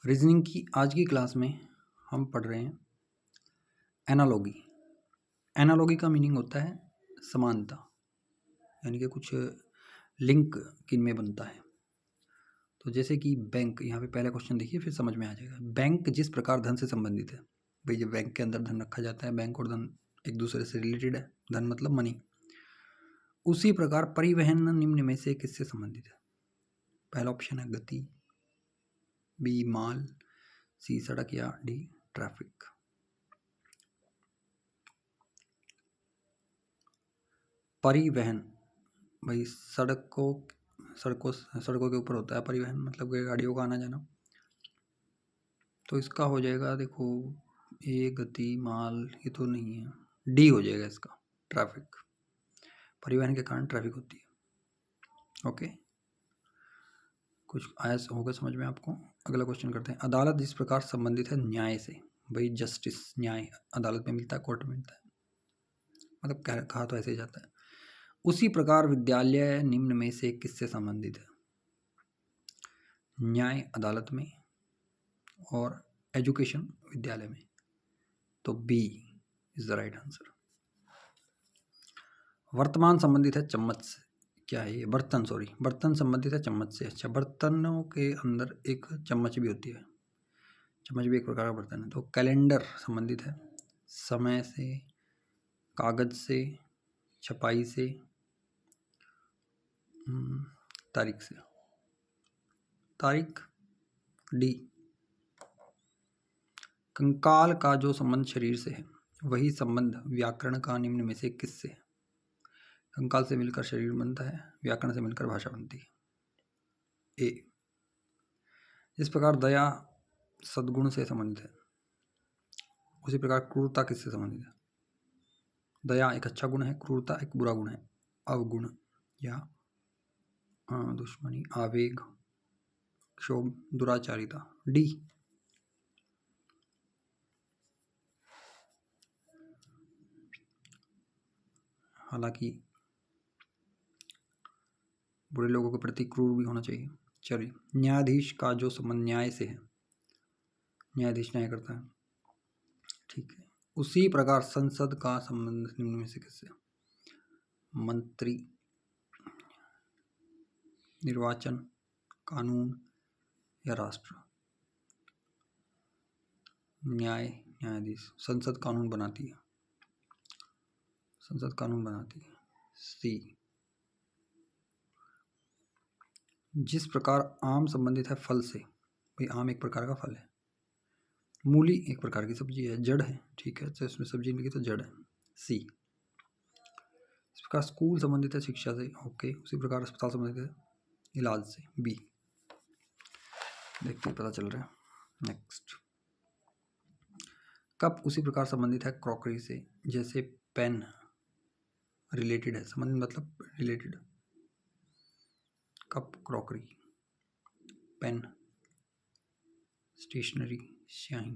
Reasoning की आज की क्लास में हम पढ़ रहे हैं एनालॉगी। एनालॉगी का मीनिंग होता है समानता, यानी कि कुछ लिंक किन में बनता है। तो जैसे कि बैंक, यहाँ पे पहला क्वेश्चन देखिए फिर समझ में आ जाएगा। बैंक जिस प्रकार धन से संबंधित है, भाई जब बैंक के अंदर धन रखा जाता है, बैंक और धन एक दूसरे से रिलेटेड है, धन मतलब मनी, उसी प्रकार परिवहन निम्न में से किससे संबंधित है? पहला ऑप्शन है गति, बी माल, सी सड़क या डी ट्रैफिक। परिवहन, भाई सड़कों के ऊपर होता है परिवहन, मतलब कि गाड़ियों का आना जाना। तो इसका हो जाएगा, देखो ए गति, माल, ये तो नहीं है, डी हो जाएगा इसका, ट्रैफिक। परिवहन के कारण ट्रैफिक होती है। ओके, कुछ आया होगा समझ में आपको। अगला क्वेश्चन करते हैं। अदालत जिस प्रकार संबंधित है न्याय से, भाई जस्टिस, न्याय अदालत में मिलता है, कोर्ट में मिलता है, मतलब कहा तो ऐसे ही जाता है। उसी प्रकार विद्यालय निम्न में से किससे संबंधित है? न्याय अदालत में और एजुकेशन विद्यालय में। तो B is the right answer. वर्तमान संबंधित है चम्मच से, क्या है ये? बर्तन संबंधित है चम्मच से। अच्छा, बर्तनों के अंदर एक चम्मच भी होती है, चम्मच भी एक प्रकार का बर्तन है। तो कैलेंडर संबंधित है समय से, कागज से, छपाई से, तारीख से। तारीख, डी। कंकाल का जो संबंध शरीर से है, वही संबंध व्याकरण का निम्न में से किससे है? कंकाल से मिलकर शरीर बनता है, व्याकरण से मिलकर भाषा बनती है। ए। इस प्रकार दया सद्गुण से संबंधित है, उसी प्रकार क्रूरता किससे संबंधित है? दया एक अच्छा गुण है, क्रूरता एक बुरा गुण है, अवगुण या दुश्मनी, आवेग, क्षोभ, दुराचारिता। डी। हालांकि बुरे लोगों के प्रति क्रूर भी होना चाहिए। चलिए, न्यायाधीश का जो संबंध न्याय से है, न्यायाधीश न्याय करता है, ठीक है। उसी प्रकार संसद का संबंध निम्न में से किससे? मंत्री, निर्वाचन, कानून या राष्ट्र? न्यायाधीश। संसद कानून बनाती है, संसद कानून बनाती है। सी। जिस प्रकार आम संबंधित है फल से, भाई आम एक प्रकार का फल है, मूली एक प्रकार की सब्जी है, जड़ है, ठीक है, तो इसमें सब्जी नहीं तो जड़ है। सी। इस प्रकार स्कूल संबंधित है शिक्षा से, ओके, उसी प्रकार अस्पताल संबंधित है इलाज से। बी। देखते पता चल रहा है। नेक्स्ट, कप उसी प्रकार संबंधित है क्रॉकरी से, जैसे पेन रिलेटेड है, संबंध मतलब related. Cup, crockery, pen, stationery, shine.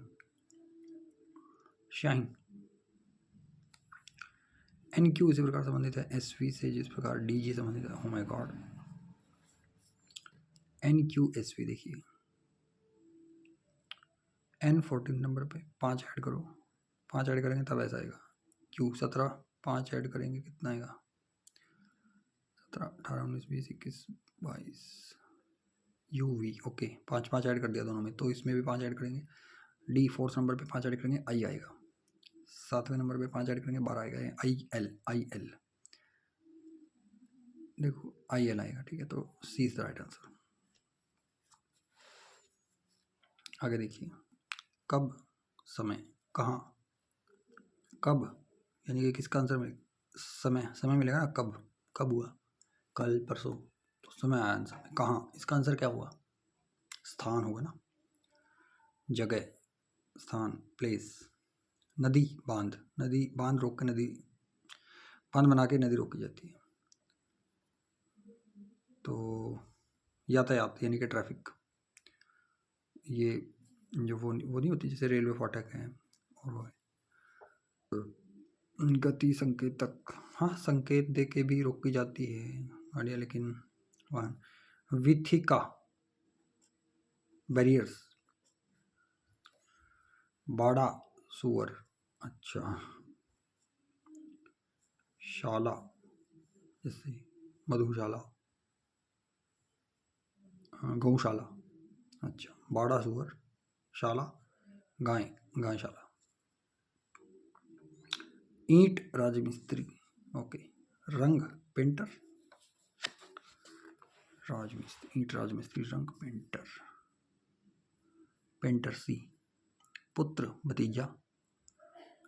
N Q इसी प्रकार संबंधित है एस वी से, जिस प्रकार डी जी संबंधित है। Oh my God, N Q S V. देखिए एन 14 नंबर पे 5 ऐड करो, 5 ऐड करेंगे तब ऐसा आएगा। क्यू 17, 5 ऐड करेंगे कितना आएगा? 17, 18, 19, 20, 21, 22। यू वी, ओके, 5 ऐड कर दिया दोनों में, तो इसमें भी 5 ऐड करेंगे। डी 4th नंबर पे 5 ऐड करेंगे, आई आएगा। 7वें नंबर पे 5 ऐड करेंगे, 12 आएगा। आई एल, देखो आई एल आएगा, ठीक है। तो C is the right answer. आगे देखिए, कब, समय, कहाँ। कब यानी कि किसका आंसर में समय मिलेगा ना, कब हुआ, कल, परसों, तो समय आया आंसर में। कहाँ, इसका आंसर क्या हुआ? स्थान होगा ना, जगह, स्थान, प्लेस। नदी, बांध रोक के नदी, बांध बना के नदी रोकी जाती है। तो यातायात यानी कि ट्रैफिक, ये जो वो नहीं होती, जैसे रेलवे फाटक है और वो है। गति, संकेतक, हाँ, संकेत दे के भी रोकी जाती है गाड़ियाँ, लेकिन वाहन। विथिका, बैरियर्स, बाड़ा सुअर, अच्छा। शाला जैसे मधुशाला, गौशाला, अच्छा। बाड़ा सुअर, शाला गाय, गायशाला। ईंट राजमिस्त्री, ओके। रंग पेंटर, राजमिस्त्री, ईंट राजमिस्त्री, रंग पेंटर, पेंटर सी। पुत्र भतीजा,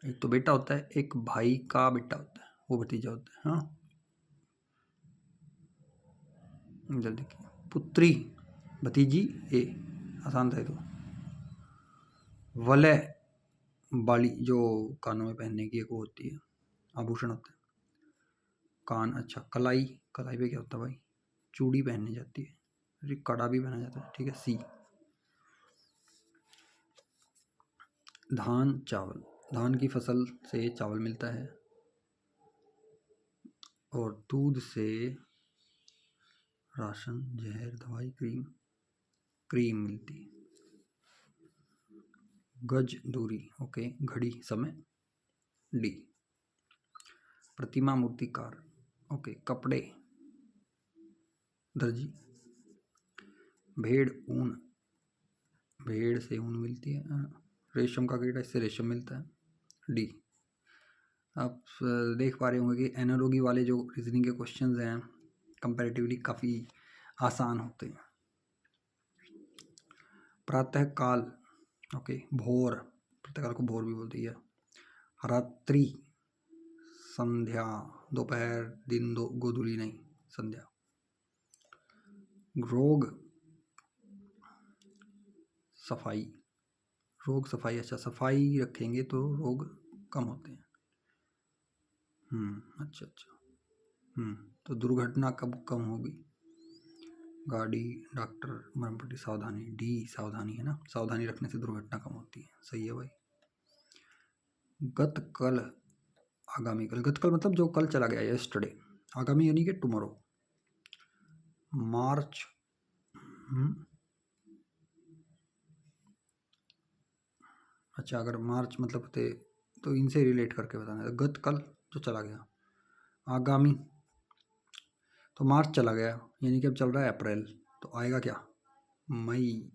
एक तो बेटा होता है, एक भाई का बेटा होता है, वो भतीजा होता है। हाँ, जल्दी देखिए। पुत्री भतीजी ए, आसान था ये तो। वलय बाली, जो कानों में पहनने की एक वो होती है, आभूषण होता है। कान, अच्छा। कलाई, कलाई पे क्या होता है भाई? चूड़ी पहननी जाती है, अरे कड़ा भी पहना जाता है, ठीक है सी। धान चावल, धान की फसल से चावल मिलता है, और दूध से राशन, जहर, दवाई, क्रीम, क्रीम मिलती है। गज दूरी, ओके। घड़ी समय, डी। प्रतिमा मूर्तिकार, ओके। कपड़े दर्जी। भेड़ ऊन, भेड़ से ऊन मिलती है। रेशम का कीड़ा, इससे रेशम मिलता है, डी। आप देख पा रहे होंगे कि एनालॉजी वाले जो रीजनिंग के क्वेश्चंस हैं कंपैरेटिवली काफ़ी आसान होते हैं। प्रातः काल, ओके। भोर, प्रातःकाल को भोर भी बोलती है। रात्रि, संध्या, दोपहर, दिन, दो गोधूली नहीं, संध्या। रोग सफाई, रोग सफाई, अच्छा। सफाई रखेंगे तो रोग कम होते हैं। अच्छा अच्छा। तो दुर्घटना कब कम होगी? गाड़ी, डॉक्टर, मरम्मती, सावधानी, डी सावधानी है ना, सावधानी रखने से दुर्घटना कम होती है, सही है भाई। गत कल, आगामी कल, गत कल मतलब जो कल चला गया, यस्टरडे। आगामी यानी कि टुमारो। मार्च, अच्छा। अगर मार्च मतलब होते तो इनसे रिलेट करके बताना। गत कल जो चला गया, आगामी तो मार्च चला गया, यानी कि अब चल रहा है अप्रैल, तो आएगा क्या? मई।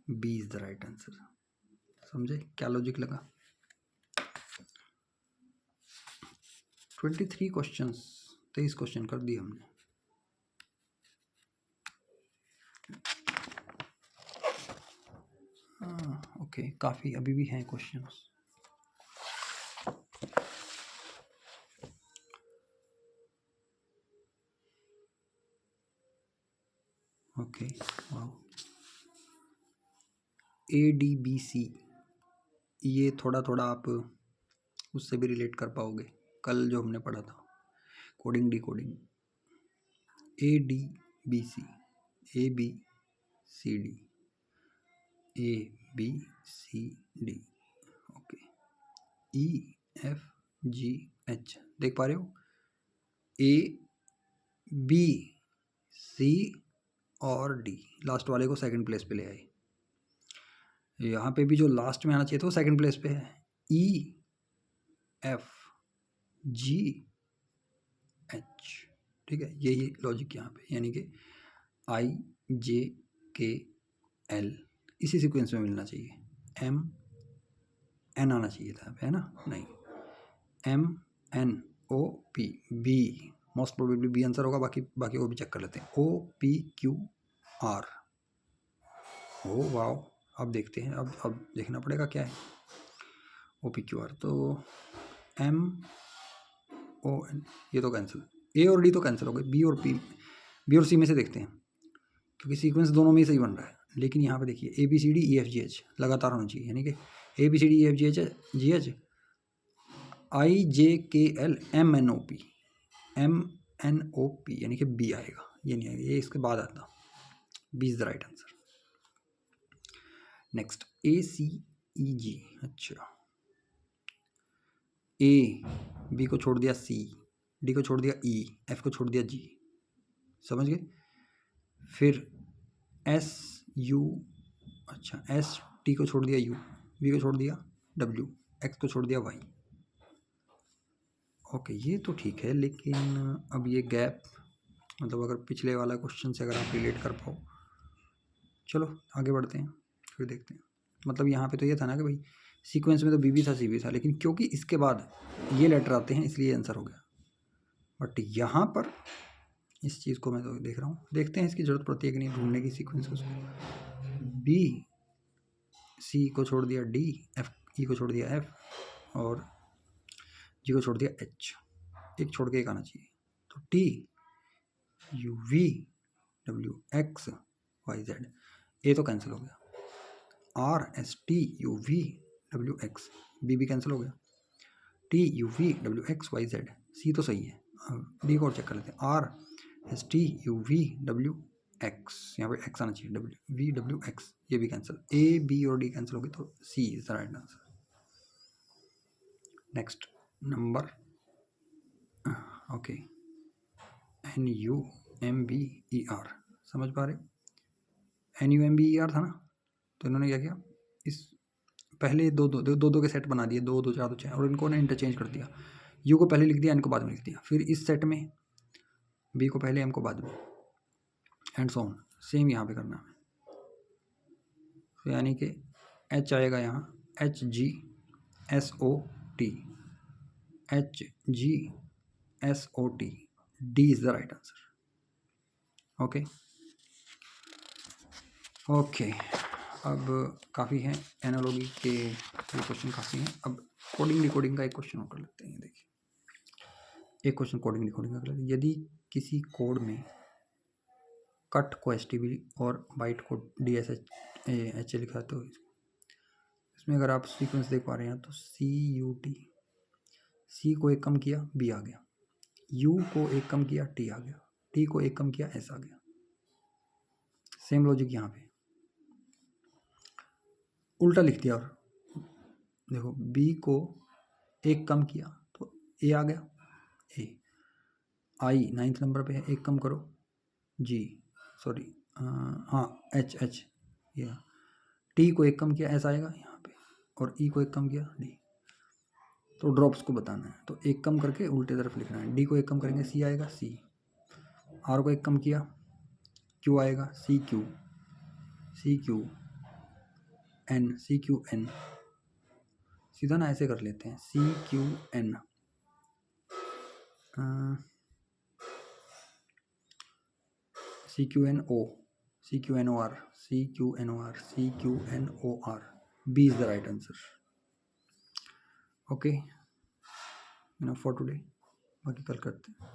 B is the right answer. समझे क्या लॉजिक लगा? 23 क्वेश्चंस, 23 क्वेश्चन कर दिए हमने। ओके, काफ़ी अभी भी हैं क्वेश्चंस। Okay, wow. ADBC, ये थोड़ा थोड़ा आप उससे भी रिलेट कर पाओगे, कल जो हमने पढ़ा था, coding D coding. ADBC, ABCD, ABCD, okay. EFGH, देख पा रहे हो? ABC और D, लास्ट वाले को सेकंड प्लेस पे ले आए। यहाँ पे भी जो लास्ट में आना चाहिए था वो सेकंड प्लेस पे है, EFGH, ठीक है। यही लॉजिक यहाँ पे, यानी कि IJKL इसी सीक्वेंस में मिलना चाहिए। MN आना चाहिए था, है ना? नहीं, MNOP, B most probably be answer होगा, बाकी को भी चेक कर लेते हैं। OPQR, oh wow. अब देखते हैं, अब देखना पड़ेगा क्या है OPQR। तो MON, ये तो कैंसिल, A और D तो कैंसिल हो गए, B और C में से देखते हैं, क्योंकि सीक्वेंस दोनों में ही सही बन रहा है। लेकिन यहाँ पे देखिए ABCD EFGH लगातार होना चाहिए, यानी कि ABCD EFGH IJKL MNOP, यानी कि B आएगा, ये नहीं आएगा, ये इसके बाद आता। B is the right answer. Next ACEG, अच्छा। B को छोड़ दिया C, D को छोड़ दिया E, F को छोड़ दिया G, समझ गए? फिर SU, अच्छा। ST को छोड़ दिया U, वी को छोड़ दिया डब्ल्यू, एक्स को छोड़ दिया वाई। ओके, ये तो ठीक है, लेकिन अब ये गैप मतलब अगर पिछले वाला क्वेश्चन से अगर आप रिलेट कर पाओ, चलो आगे बढ़ते हैं फिर देखते हैं। मतलब यहाँ पे तो ये था ना कि भाई सीक्वेंस में तो बी भी था सी भी था, लेकिन क्योंकि इसके बाद ये लेटर आते हैं इसलिए आंसर हो गया। बट यहाँ पर इस चीज़ को मैं तो देख रहा हूँ, देखते हैं इसकी ज़रूरत पड़ती है कि नहीं ढूंढने की सीक्वेंस को। बी सी को छोड़ दिया डी, एफ ई को छोड़ दिया एफ, और जी को छोड़ दिया एच, एक छोड़ के एक आना चाहिए। तो T U V W X Y Z, A तो कैंसिल हो गया, R S T U V W X, B भी कैंसिल हो गया, T U V W X Y Z, C तो सही है, डी को और चेक कर लेते हैं, are S T U V W x, यहाँ पे एक्स आना चाहिए, डब्ल्यू वी डब्ल्यू एक्स, ये भी कैंसिल, ए बी और डी कैंसिल हो गए, तो C is the right answer. Next number, okay, N U M B E R, समझ पा रहे? N U M B E R था ना, तो इन्होंने क्या किया, इस पहले दो के सेट बना दिए, 2 2 4 2 6, और इनको ने इंटरचेंज कर दिया, यू को पहले लिख दिया, एन को बाद में लिख दिया, फिर इस सेट में बी को पहले एम को बाद में, एंड सो ऑन। सेम यहाँ पे करना है, तो यानी कि एच आएगा यहाँ H G S O T, H G S O T, D is the right answer. Okay okay, अब काफ़ी है एनालॉजी के, ये क्वेश्चन काफ़ी हैं। अब कोडिंग डिकोडिंग का एक क्वेश्चन और कर लेते हैं। देखिए एक क्वेश्चन कोडिंग डिकोडिंग का कर लेते हैं। यदि किसी कोड में कट को एस टी बी और बाइट को डी एस एच लिखा है, तो इसमें अगर आप सीक्वेंस देख पा रहे हैं तो सी यू टी, सी को एक कम किया बी आ गया, यू को एक कम किया टी आ गया, टी को एक कम किया एस आ गया। सेम लॉजिक यहाँ पे उल्टा लिख दिया, और देखो बी को एक कम किया तो ए आ गया, ए, आई 9th नंबर पे है, एक कम करो जी, सॉरी हाँ एच एच, ये टी को एक कम किया एस आएगा यहाँ पे, और ई को एक कम किया डी, तो ड्रॉप्स को बताना है, तो एक कम करके उल्टे तरफ लिखना है। डी को एक कम करेंगे सी आएगा सी, आर को एक कम किया क्यू आएगा C Q, C Q N, C Q N, सीधा ना ऐसे कर लेते हैं, C Q N, C Q N O, C Q N O R, C Q N O R, C Q N O R, B is the right answer. Okay, for today, बाकी कल करते हैं।